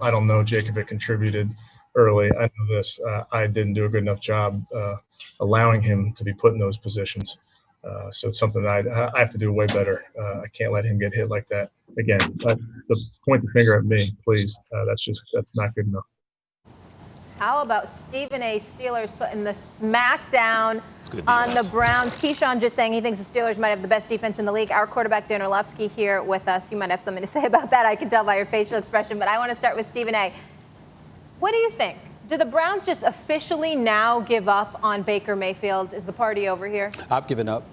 I don't know Jacob contributed early. I know this. I didn't do a good enough job allowing him to be put in those positions. So it's something that I have to do way better. I can't let him get hit like that again. Point the finger at me, please. That's not good enough. How about Stephen A. Steelers putting the smackdown on the Browns? Keyshawn just saying he thinks the Steelers might have the best defense in the league. Our quarterback, Dan Orlovsky, here with us. You might have something to say about that. I can tell by your facial expression. But I want to start with Stephen A. What do you think? Do the Browns just officially now give up on Baker Mayfield? Is the party over here? I've given up.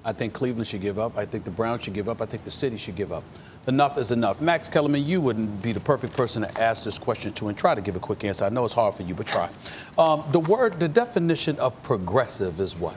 I think Cleveland should give up. I think the Browns should give up. I think the city should give up. Enough is enough. Max Kellerman, you wouldn't be the perfect person to ask this question to and try to give a quick answer. I know it's hard for you, but try. The definition of progressive is what?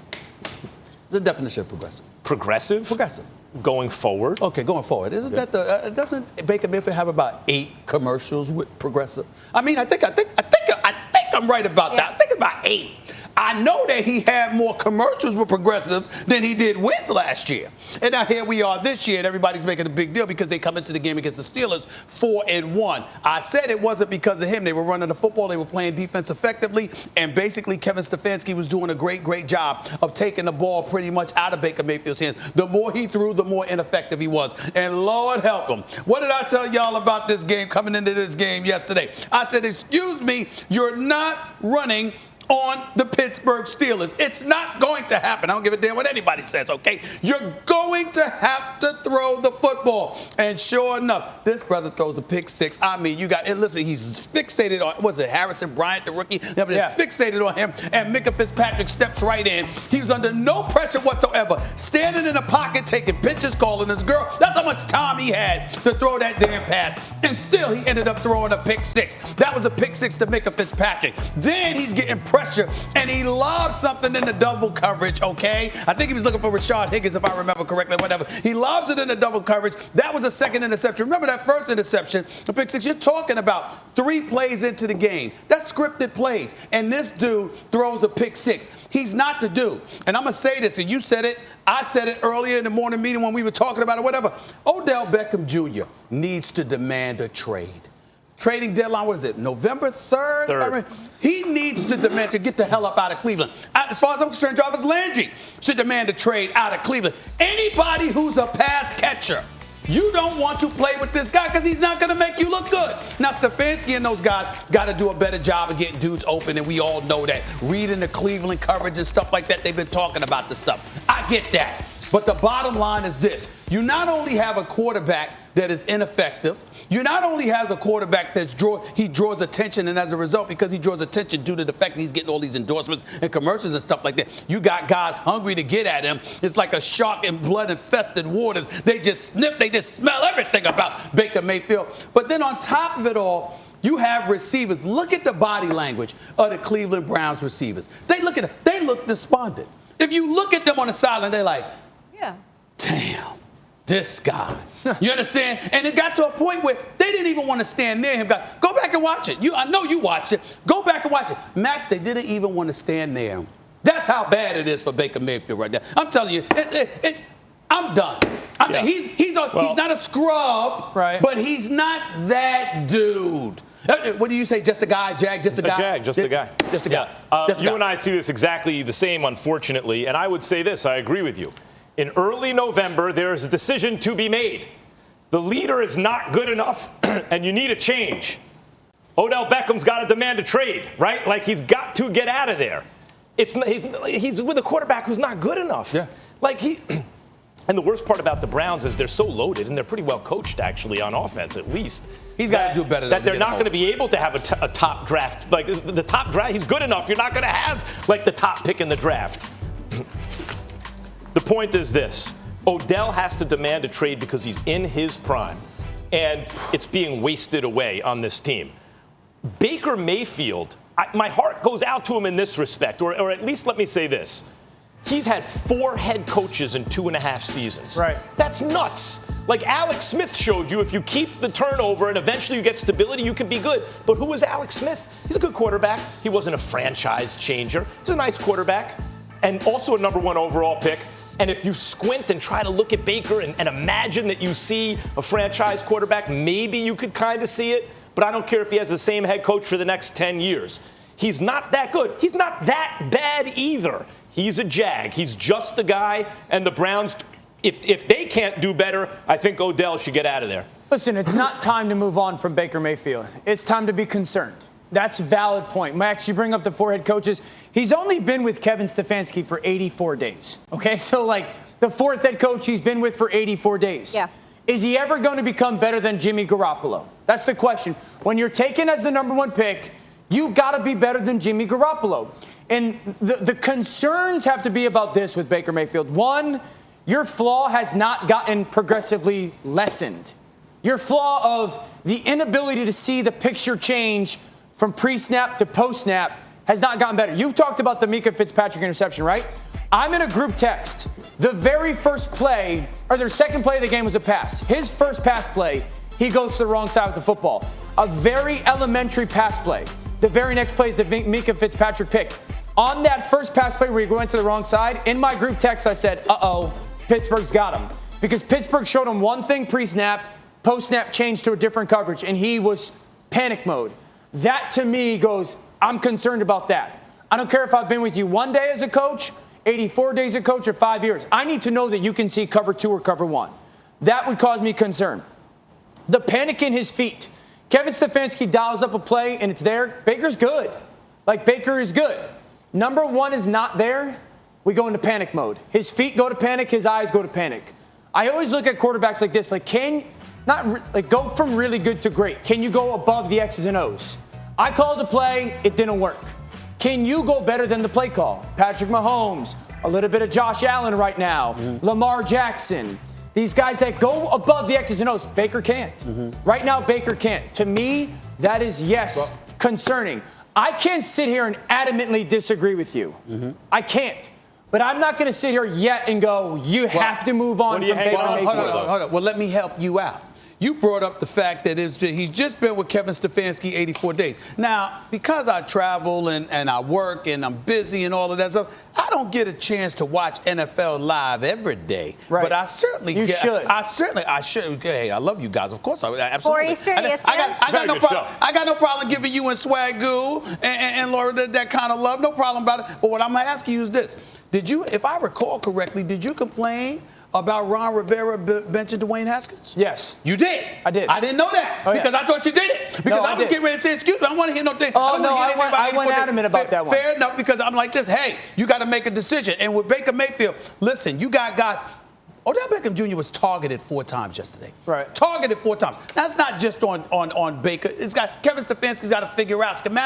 The definition of progressive. Progressive? Progressive. Going forward. Okay, going forward. Isn't that doesn't Baker Mayfield have about 8 commercials with progressive? I mean, I think I'm right about that. I think about 8. I know that he had more commercials with Progressive than he did wins last year. And now here we are this year, and everybody's making a big deal because they come into the game against the Steelers 4-1. I said it wasn't because of him. They were running the football. They were playing defense effectively. And basically, Kevin Stefanski was doing a great job of taking the ball pretty much out of Baker Mayfield's hands. The more he threw, the more ineffective he was. And Lord help him. What did I tell y'all about this game coming into this game yesterday? I said, excuse me, you're not running on the Pittsburgh Steelers. It's not going to happen. I don't give a damn what anybody says, okay? You're going to have to throw the football. And sure enough, this brother throws a pick 6. I mean, you got, and listen, he's fixated on, was it Harrison Bryant, the rookie? Yeah. Fixated on him, and Micah Fitzpatrick steps right in. He was under no pressure whatsoever, standing in the pocket, taking pitches, calling his girl. That's how much time he had to throw that damn pass. And still, he ended up throwing a pick 6. That was a pick 6 to Micah Fitzpatrick. Then he's getting pressure, and he lobbed something in the double coverage, okay? I think he was looking for Rashad Higgins, if I remember correctly, whatever. He lobs it in the double coverage. That was a second interception. Remember that first interception, the pick 6? You're talking about 3 plays into the game. That's scripted plays. And this dude throws a pick 6. He's not the dude. And I'm going to say this, and you said it, I said it earlier in the morning meeting when we were talking about it, whatever. Odell Beckham Jr. needs to demand a trade. Trading deadline, what is it, November 3rd? I mean, he needs to demand to get the hell up out of Cleveland. As far as I'm concerned, Jarvis Landry should demand a trade out of Cleveland. Anybody who's a pass catcher, you don't want to play with this guy because he's not going to make you look good. Now, Stefanski and those guys got to do a better job of getting dudes open, and we all know that. Reading the Cleveland coverage and stuff like that, they've been talking about this stuff. I get that. But the bottom line is this. You not only have a quarterback that is ineffective, you not only has a quarterback that he draws attention, and as a result, because he draws attention due to the fact that he's getting all these endorsements and commercials and stuff like that, you got guys hungry to get at him. It's like a shark in blood-infested waters. They just sniff, they just smell everything about Baker Mayfield. But then on top of it all, you have receivers. Look at the body language of the Cleveland Browns receivers. They look despondent. If you look at them on the sideline, they're like, damn, this guy. You understand? And it got to a point where they didn't even want to stand near him. Go back and watch it. I know you watched it. Go back and watch it. Max, they didn't even want to stand near him. That's how bad it is for Baker Mayfield right now. I'm telling you, I'm done. He's not a scrub, right? But he's not that dude. What do you say? Just a guy, Jag? Just a guy? Just a guy. Just a guy. You and I see this exactly the same, unfortunately. And I would say this. I agree with you. In early November, there is a decision to be made. The leader is not good enough, and you need a change. Odell Beckham's got to demand a trade, right? Like, he's got to get out of there. He's with a quarterback who's not good enough. Yeah. And the worst part about the Browns is they're so loaded, and they're pretty well coached, actually, on offense, at least. He's got to do better. That they're not going to be able to have a top draft. Like, the top draft, he's good enough. You're not going to have, like, the top pick in the draft. The point is this. Odell has to demand a trade because he's in his prime, and it's being wasted away on this team. Baker Mayfield, my heart goes out to him in this respect, or at least let me say this. He's had 4 head coaches in 2.5 seasons. Right. That's nuts. Like Alex Smith showed you, if you keep the turnover and eventually you get stability, you can be good. But who was Alex Smith? He's a good quarterback. He wasn't a franchise changer. He's a nice quarterback and also a number 1 overall pick. And if you squint and try to look at Baker and imagine that you see a franchise quarterback, maybe you could kind of see it. but I don't care if he has the same head coach for the next 10 years. He's not that good. He's not that bad either. He's a Jag. He's just a guy, and the Browns, if they can't do better, I think Odell should get out of there. Listen, it's not time to move on from Baker Mayfield. It's time to be concerned. That's a valid point. Max, you bring up the 4 head coaches. He's only been with Kevin Stefanski for 84 days. Okay, so like the 4th head coach he's been with for 84 days. Yeah. Is he ever going to become better than Jimmy Garoppolo? That's the question. When you're taken as the number 1 pick, you got to be better than Jimmy Garoppolo. And the concerns have to be about this with Baker Mayfield. 1, your flaw has not gotten progressively lessened. Your flaw of the inability to see the picture change from pre-snap to post-snap has not gotten better. You talked about the Mika Fitzpatrick interception, right? I'm in a group text. The very first play, or their second play of the game was a pass. His first pass play, he goes to the wrong side with the football. A very elementary pass play. The very next play is the Mika Fitzpatrick pick. On that first pass play where he went to the wrong side, in my group text I said, uh-oh, Pittsburgh's got him. Because Pittsburgh showed him one thing pre-snap, post-snap changed to a different coverage, and he was panic mode. That to me goes, I'm concerned about that. I don't care if I've been with you 1 day as a coach, 84 days as a coach, or 5 years. I need to know that you can see cover 2 or cover 1. That would cause me concern. The panic in his feet. Kevin Stefanski dials up a play and it's there. Baker's good. Like, Baker is good. Number 1 is not there. We go into panic mode. His feet go to panic. His eyes go to panic. I always look at quarterbacks like this. Like, go from really good to great. Can you go above the X's and O's? I called a play. It didn't work. Can you go better than the play call? Patrick Mahomes, a little bit of Josh Allen right now, Lamar Jackson. These guys that go above the X's and O's, Baker can't. Right now, Baker can't. To me, that is, concerning. I can't sit here and adamantly disagree with you. I can't. But I'm not going to sit here yet and go, you have to move on from Baker Mayfield. Hold on. Well, let me help you out. You brought up the fact that he's just been with Kevin Stefanski 84 days. Now, because I travel and I work and I'm busy and all of that stuff, I don't get a chance to watch NFL live every day. Right. But I certainly should. I should. Hey, I love you guys. Of course, I absolutely. 4 Eastern, ESPN. I got no problem giving you and Swagoo and Laura that kind of love. No problem about it. But what I'm going to ask you is this. If I recall correctly, did you complain about Ron Rivera benching Dwayne Haskins? Yes. You did? I did. I didn't know that because I thought you did it. Because I was getting ready to say, excuse me, I don't want to hear no thing. I went adamant about that one. Fair enough, because I'm like this. Hey, you got to make a decision. And with Baker Mayfield, listen, you got guys. Odell Beckham Jr. was targeted 4 times yesterday. Right. Targeted 4 times. That's not just on Baker. It's got Kevin Stefanski's got to figure out schematic.